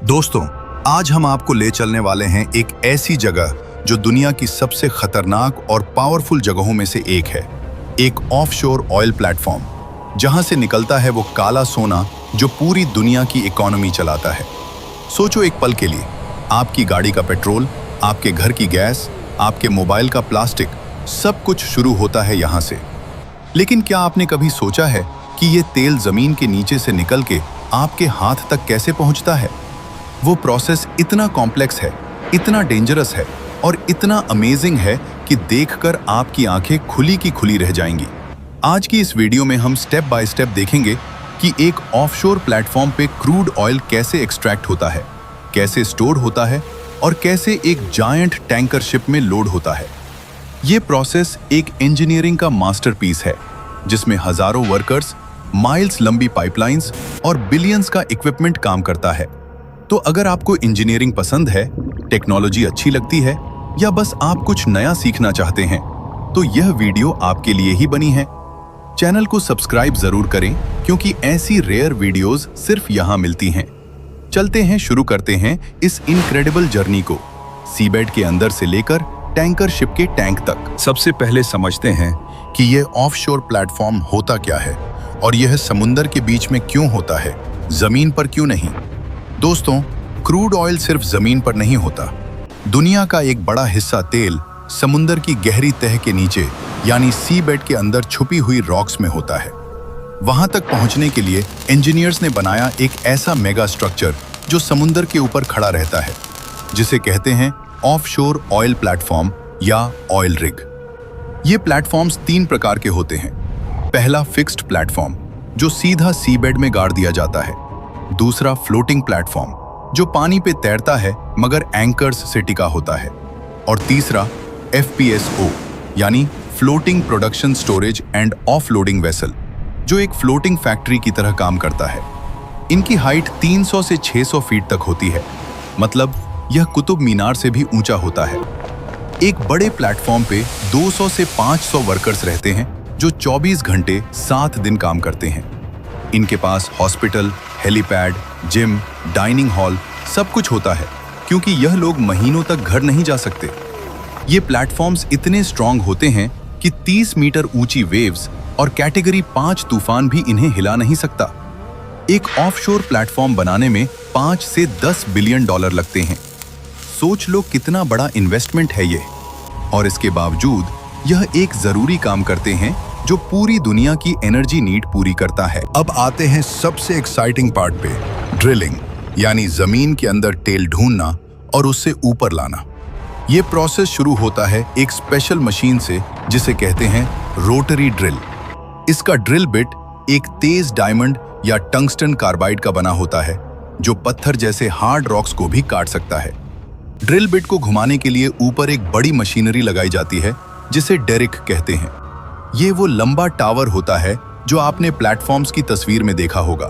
दोस्तों, आज हम आपको ले चलने वाले हैं एक ऐसी जगह जो दुनिया की सबसे खतरनाक और पावरफुल जगहों में से एक है। एक ऑफशोर ऑयल प्लेटफॉर्म, जहां से निकलता है वो काला सोना जो पूरी दुनिया की इकोनॉमी चलाता है। सोचो एक पल के लिए, आपकी गाड़ी का पेट्रोल, आपके घर की गैस, आपके मोबाइल का प्लास्टिक, सब कुछ शुरू होता है यहाँ से। लेकिन क्या आपने कभी सोचा है कि ये तेल जमीन के नीचे से निकल के आपके हाथ तक कैसे पहुँचता है? वो प्रोसेस इतना कॉम्प्लेक्स है, इतना डेंजरस है और इतना अमेजिंग है कि देखकर आपकी आंखें खुली की खुली रह जाएंगी। आज की इस वीडियो में हम स्टेप बाय स्टेप देखेंगे कि एक ऑफशोर प्लेटफॉर्म पे क्रूड ऑयल कैसे एक्सट्रैक्ट होता है, कैसे स्टोर होता है और कैसे एक जायंट टैंकर शिप में लोड होता है। ये प्रोसेस एक इंजीनियरिंग का मास्टरपीस है, जिसमें हजारों वर्कर्स, माइल्स लंबी पाइपलाइंस और बिलियंस का इक्विपमेंट काम करता है। तो अगर आपको इंजीनियरिंग पसंद है, टेक्नोलॉजी अच्छी लगती है या बस आप कुछ नया सीखना चाहते हैं, तो यह वीडियो आपके लिए ही बनी है। चैनल को सब्सक्राइब जरूर करें, क्योंकि ऐसी रेयर वीडियोस सिर्फ यहाँ मिलती हैं। चलते हैं, शुरू करते हैं इस इनक्रेडिबल जर्नी को, सीबेड के अंदर से लेकर टैंकर शिप के टैंक तक। सबसे पहले समझते हैं कि यह ऑफशोर प्लेटफॉर्म होता क्या है और यह समुंदर के बीच में क्यों होता है, जमीन पर क्यों नहीं। दोस्तों, क्रूड ऑयल सिर्फ जमीन पर नहीं होता। दुनिया का एक बड़ा हिस्सा तेल समुंदर की गहरी तह के नीचे यानी सी बेड के अंदर छुपी हुई रॉक्स में होता है। वहां तक पहुंचने के लिए इंजीनियर्स ने बनाया एक ऐसा मेगा स्ट्रक्चर जो समुंदर के ऊपर खड़ा रहता है, जिसे कहते हैं ऑफशोर ऑयल प्लेटफॉर्म या ऑयल रिग। ये प्लेटफॉर्म्स 3 प्रकार के होते हैं। पहला फिक्स्ड प्लेटफॉर्म, जो सीधा सी बेड में गाड़ दिया जाता है। दूसरा फ्लोटिंग प्लेटफॉर्म, जो पानी पे तैरता है मगर एंकर्स से टिका होता है। और तीसरा FPSO यानी floating production storage and offloading vessel, जो एक फ्लोटिंग फैक्ट्री की तरह काम करता है। इनकी हाइट 300 से 600 फीट तक होती है, मतलब यह कुतुब मीनार से भी ऊंचा होता है। एक बड़े प्लेटफॉर्म पे 200 से 500 वर्कर्स रहते हैं, जो 24 घंटे 7 दिन काम करते हैं। इनके पास hospital, helipad, gym, dining hall सब कुछ होता है, क्योंकि यह लोग महीनों तक घर नहीं जा सकते। ये प्लेटफॉर्म्स इतने स्ट्रांग होते हैं कि 30 मीटर ऊंची वेव्स और कैटेगरी 5 तूफान भी इन्हें हिला नहीं सकता। एक ऑफशोर प्लेटफॉर्म बनाने में 5 से 10 बिलियन डॉलर लगते हैं। सोच लो कितना बड़ा इन्वेस्टमेंट है ये। और इसके बावजूद यह एक जरूरी काम करते हैं जो पूरी दुनिया की एनर्जी नीड पूरी करता है। अब आते हैं सबसे एक्साइटिंग पार्ट पे, ड्रिलिंग यानी जमीन के अंदर तेल ढूंढना और उससे ऊपर लाना। ये प्रोसेस शुरू होता है एक स्पेशल मशीन से, जिसे कहते हैं रोटरी ड्रिल। इसका ड्रिल बिट एक तेज डायमंड या टंगस्टन कार्बाइड का बना होता है, जो पत्थर जैसे हार्ड रॉक्स को भी काट सकता है। ड्रिल बिट को घुमाने के लिए ऊपर एक बड़ी मशीनरी लगाई जाती है, जिसे डेरिक कहते हैं। ये वो लंबा टावर होता है जो आपने प्लेटफॉर्म्स की तस्वीर में देखा होगा।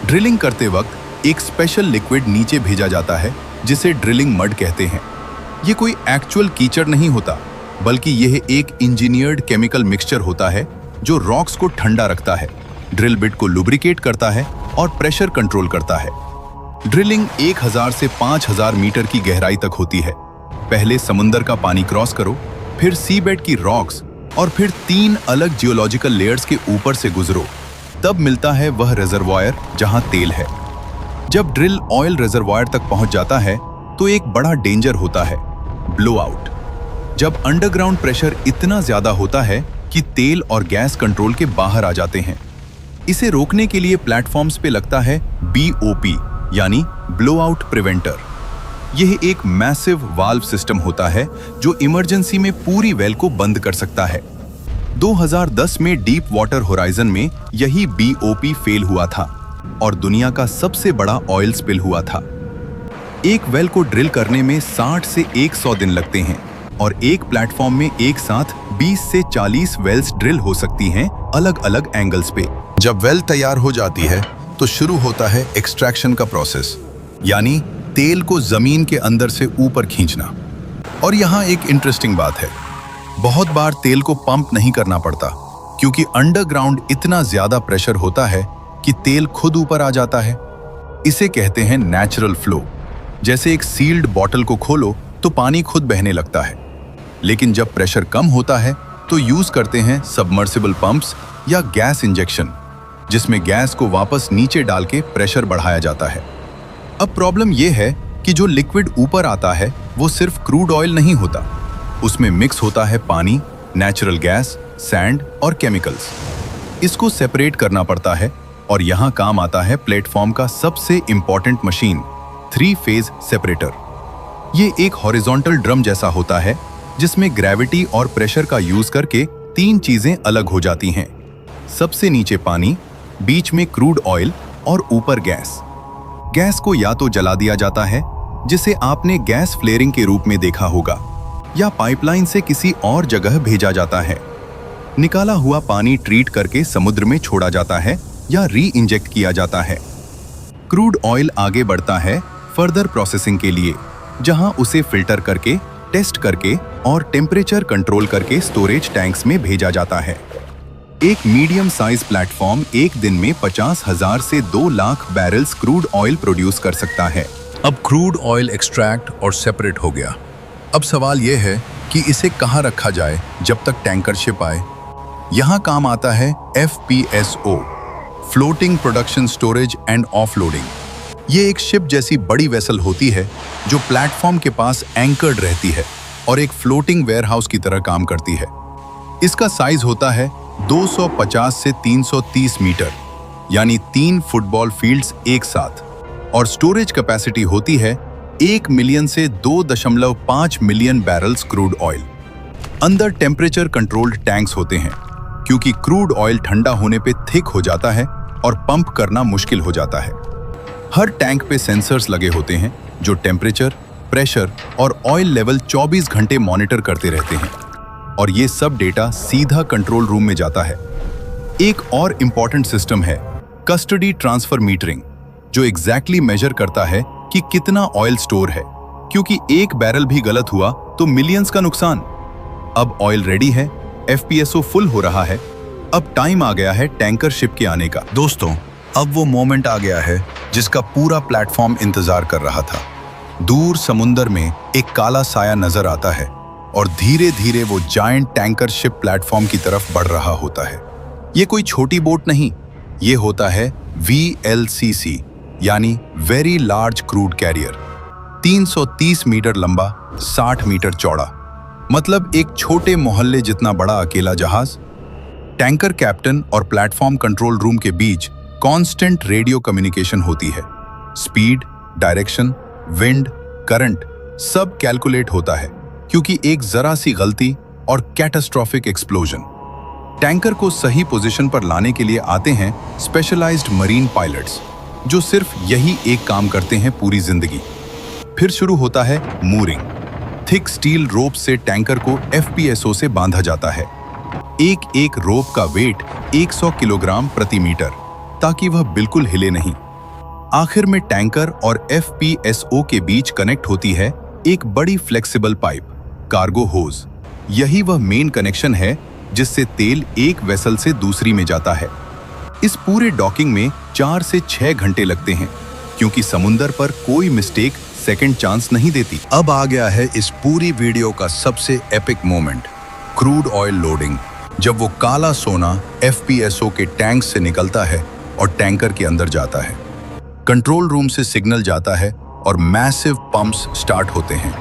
ड्रिलिंग करते वक्त एक स्पेशल लिक्विड नीचे भेजा जाता है, जिसे ड्रिलिंग मड कहते हैं। ये कोई एक्चुअल कीचड़ नहीं होता, बल्कि यह एक इंजीनियर्ड केमिकल मिक्सचर होता है जो रॉक्स को ठंडा रखता है, ड्रिल बिट को लुब्रिकेट करता है और प्रेशर कंट्रोल करता है। ड्रिलिंग 1000 से 5000 मीटर की गहराई तक होती है। पहले समुंदर का पानी क्रॉस करो, फिर सी बेड की रॉक्स और फिर 3 अलग जियोलॉजिकल लेयर्स के ऊपर से गुजरो, तब मिलता है वह रिजर्वायर जहां तेल है। जब ड्रिल ऑयल रिजर्वायर तक पहुंच जाता है तो एक बड़ा डेंजर होता है, ब्लोआउट। जब अंडरग्राउंड प्रेशर इतना ज्यादा होता है कि तेल और गैस कंट्रोल के बाहर आ जाते हैं। इसे रोकने के लिए प्लेटफॉर्म्स पे लगता है BOP यानी ब्लोआउट प्रिवेंटर। यह एक मैसिव वाल्व सिस्टम होता है जो इमरजेंसी में पूरी वेल को बंद कर सकता है। 2010 में डीप वाटर होराइजन में यही BOP फेल हुआ था और दुनिया का सबसे बड़ा ऑयल स्पिल हुआ था। एक वेल को ड्रिल करने में 60 से 100 दिन लगते हैं और एक प्लेटफॉर्म में एक साथ 20 से 40 वेल्स ड्रिल हो सकती हैं, अलग अलग एंगल्स पे। जब वेल तैयार हो जाती है तो शुरू होता है एक्सट्रैक्शन का प्रोसेस, यानी तेल को जमीन के अंदर से ऊपर खींचना। और यहाँ एक इंटरेस्टिंग बात है, बहुत बार तेल को पंप नहीं करना पड़ता, क्योंकि अंडरग्राउंड इतना ज्यादा प्रेशर होता है कि तेल खुद ऊपर आ जाता है। इसे कहते हैं नेचुरल फ्लो। जैसे एक सील्ड बॉटल को खोलो तो पानी खुद बहने लगता है। लेकिन जब प्रेशर कम होता है तो यूज करते हैं सबमर्सिबल पंप्स या गैस इंजेक्शन, जिसमें गैस को वापस नीचे डाल के प्रेशर बढ़ाया जाता है। अब प्रॉब्लम यह है कि जो लिक्विड ऊपर आता है वो सिर्फ क्रूड ऑयल नहीं होता, उसमें मिक्स होता है पानी, नेचुरल गैस, सैंड और केमिकल्स। इसको सेपरेट करना पड़ता है और यहाँ काम आता है प्लेटफॉर्म का सबसे इंपॉर्टेंट मशीन, 3 फेज सेपरेटर। ये एक हॉरिजॉन्टल ड्रम जैसा होता है जिसमें ग्रेविटी और प्रेशर का यूज करके 3 चीजें अलग हो जाती हैं। सबसे नीचे पानी, बीच में क्रूड ऑयल और ऊपर गैस। गैस को या तो जला दिया जाता है, जिसे आपने गैस फ्लेयरिंग के रूप में देखा होगा, या पाइपलाइन से किसी और जगह भेजा जाता है। निकाला हुआ पानी ट्रीट करके समुद्र में छोड़ा जाता है या री इंजेक्ट किया जाता है। क्रूड ऑयल आगे बढ़ता है फर्दर प्रोसेसिंग के लिए, जहां उसे फिल्टर करके, टेस्ट करके और टेम्परेचर कंट्रोल करके स्टोरेज टैंक्स में भेजा जाता है। एक मीडियम साइज प्लेटफॉर्म एक दिन में 50,000 से 2 lakh barrels crude oil produce कर सकता है। अब क्रूड ऑयल एक्सट्रैक्ट और सेपरेट हो गया। अब सवाल यह है कि इसे कहाँ रखा जाए जब तक टैंकर शिप आए। यहाँ काम आता है FPSO, floating production storage and offloading. ये एक शिप जैसी बड़ी वेसल होती है जो प्लेटफॉर्म के पास एंकर्ड रहती है और एक फ्लोटिंग वेयरहाउस की तरह काम करती है। इसका साइज होता है 250 से 330 मीटर, यानी 3 फुटबॉल फील्ड्स एक साथ, और स्टोरेज कैपेसिटी होती है 1 मिलियन से 2.5 मिलियन बैरल्स क्रूड ऑयल। अंदर टेम्परेचर कंट्रोल्ड टैंक्स होते हैं, क्योंकि क्रूड ऑयल ठंडा होने पे थिक हो जाता है और पंप करना मुश्किल हो जाता है। हर टैंक पे सेंसर्स लगे होते हैं जो टेम्परेचर, प्रेशर और ऑयल लेवल 24 घंटे मॉनिटर करते रहते हैं, और ये सब डेटा सीधा कंट्रोल रूम में जाता है। एक और इंपॉर्टेंट सिस्टम है कस्टडी ट्रांसफर मीटरिंग, जो एग्जैक्टली मेजर करता है कि कितना ऑयल स्टोर है, क्योंकि एक बैरल भी गलत हुआ तो मिलियंस का नुकसान। अब ऑयल रेडी है, FPSO फुल हो रहा है, अब टाइम आ गया है टैंकर शिप के आने का। दोस्तों, अब वो मोमेंट आ गया है जिसका पूरा प्लेटफॉर्म इंतजार कर रहा था। दूर समुंदर में एक काला साया नजर आता है और धीरे धीरे वो जायंट टैंकर शिप प्लेटफॉर्म की तरफ बढ़ रहा होता है। ये कोई छोटी बोट नहीं, ये होता है VLCC, यानी very large crude carrier. 330 metre लंबा, 60 मीटर चौड़ा, मतलब एक छोटे मोहल्ले जितना बड़ा अकेला जहाज। टैंकर कैप्टन और प्लेटफॉर्म कंट्रोल रूम के बीच कांस्टेंट रेडियो कम्युनिकेशन होती है। स्पीड, डायरेक्शन, विंड, करंट सब कैलकुलेट होता है, क्योंकि एक जरा सी गलती और कैटास्ट्रोफिक एक्सप्लोजन। टैंकर को सही पोजीशन पर लाने के लिए आते हैं स्पेशलाइज्ड मरीन पायलट्स, जो सिर्फ यही एक काम करते हैं पूरी जिंदगी। फिर शुरू होता है मूरिंग। थिक स्टील रोप से टैंकर को FPSO से बांधा जाता है। एक एक रोप का वेट 100 किलोग्राम प्रति मीटर, ताकि वह बिल्कुल हिले नहीं। आखिर में टैंकर और FPSO के बीच कनेक्ट होती है एक बड़ी फ्लेक्सिबल पाइप, कार्गो होज। यही वह मेन कनेक्शन है जिससे तेल एक वेसल से दूसरी में जाता है। इस पूरे डॉकिंग में 4 से 6 घंटे लगते हैं, क्योंकि समुंदर पर कोई मिस्टेक सेकंड चांस नहीं देती। अब आ गया है इस पूरी वीडियो का सबसे epic moment, crude oil loading. जब वो काला सोना FPSO के टैंक से निकलता है और टैंकर के अंदर जाता है। कंट्रोल रूम से सिग्नल जाता है और मैसिव पंप्स स्टार्ट होते हैं।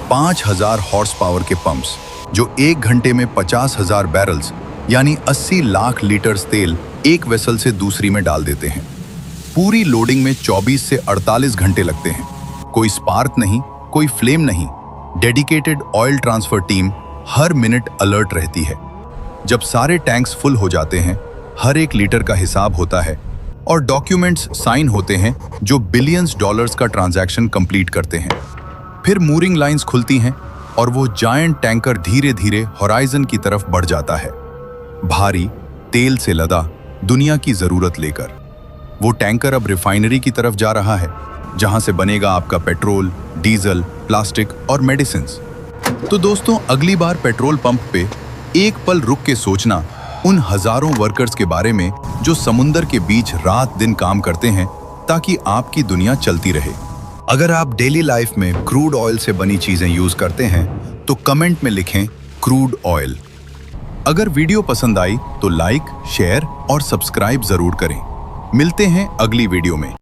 5000 हॉर्स पावर के पंप्स, जो 1 घंटे में 50,000 बैरल्स यानी 80 लाख लीटर तेल एक वेसल से दूसरी में डाल देते हैं। पूरी लोडिंग में 24 से 48 घंटे लगते हैं। कोई स्पार्क नहीं, कोई फ्लेम नहीं। डेडिकेटेड ऑयल ट्रांसफर टीम हर मिनट अलर्ट रहती है। जब सारे टैंक्स फुल हो जाते हैं, हर एक लीटर का हिसाब होता है और डॉक्यूमेंट्स साइन होते हैं जो बिलियंस डॉलर्स का ट्रांजैक्शन कंप्लीट करते हैं। फिर मूरिंग लाइंस खुलती हैं और वो जायंट टैंकर धीरे धीरे होराइजन की तरफ बढ़ जाता है, भारी, तेल से लदा, दुनिया की जरूरत लेकर। वो टैंकर अब रिफाइनरी की तरफ जा रहा है, जहां से बनेगा आपका पेट्रोल, डीजल, प्लास्टिक और मेडिसिन्स। तो दोस्तों, अगली बार पेट्रोल पंप पे एक पल रुक के सोचना उन हजारों वर्कर्स के बारे में जो समुंदर के बीच रात दिन काम करते हैं ताकि आपकी दुनिया चलती रहे। अगर आप डेली लाइफ में क्रूड ऑयल से बनी चीजें यूज करते हैं तो कमेंट में लिखें क्रूड ऑयल। अगर वीडियो पसंद आई तो लाइक, शेयर और सब्सक्राइब जरूर करें। मिलते हैं अगली वीडियो में।